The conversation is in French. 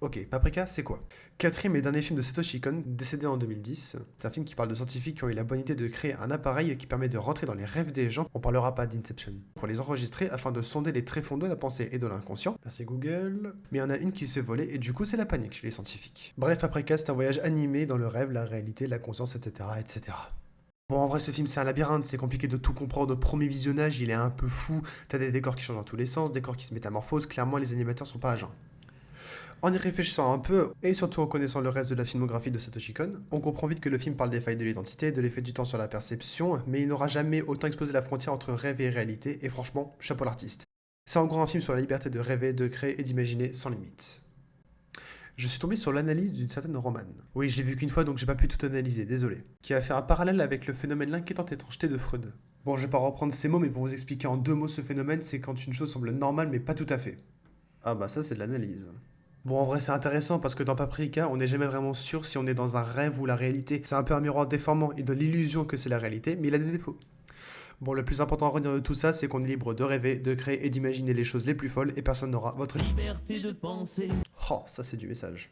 Ok, Paprika, c'est quoi? Quatrième et dernier film de Satoshi Kon, décédé en 2010. C'est un film qui parle de scientifiques qui ont eu la bonne idée de créer un appareil qui permet de rentrer dans les rêves des gens. On parlera pas d'Inception. Pour les enregistrer afin de sonder les tréfonds de la pensée et de l'inconscient. Merci Google. Mais il y en a une qui se fait voler et du coup c'est la panique chez les scientifiques. Bref, Paprika, c'est un voyage animé dans le rêve, la réalité, la conscience, etc. etc. Bon, en vrai, ce film, c'est un labyrinthe, c'est compliqué de tout comprendre au premier visionnage, il est un peu fou, t'as des décors qui changent dans tous les sens, décors qui se métamorphosent, clairement, les animateurs sont pas à jeun. En y réfléchissant un peu, et surtout en connaissant le reste de la filmographie de Satoshi Kon, on comprend vite que le film parle des failles de l'identité, de l'effet du temps sur la perception, mais il n'aura jamais autant exposé la frontière entre rêve et réalité, et franchement, chapeau l'artiste. C'est en gros un film sur la liberté de rêver, de créer et d'imaginer sans limite. Je suis tombé sur l'analyse d'une certaine romane. Oui, je l'ai vu qu'une fois donc j'ai pas pu tout analyser, désolé. Qui a fait un parallèle avec le phénomène l'inquiétante étrangeté de Freud. Bon, je vais pas reprendre ces mots, mais pour vous expliquer en deux mots ce phénomène, c'est quand une chose semble normale mais pas tout à fait. Ah bah ça c'est de l'analyse. Bon, en vrai, c'est intéressant parce que dans Paprika, on n'est jamais vraiment sûr si on est dans un rêve ou la réalité. C'est un peu un miroir déformant, il donne l'illusion que c'est la réalité, mais il a des défauts. Bon, le plus important à retenir de tout ça, c'est qu'on est libre de rêver, de créer et d'imaginer les choses les plus folles et personne n'aura votre liberté de penser. Oh, ça c'est du message.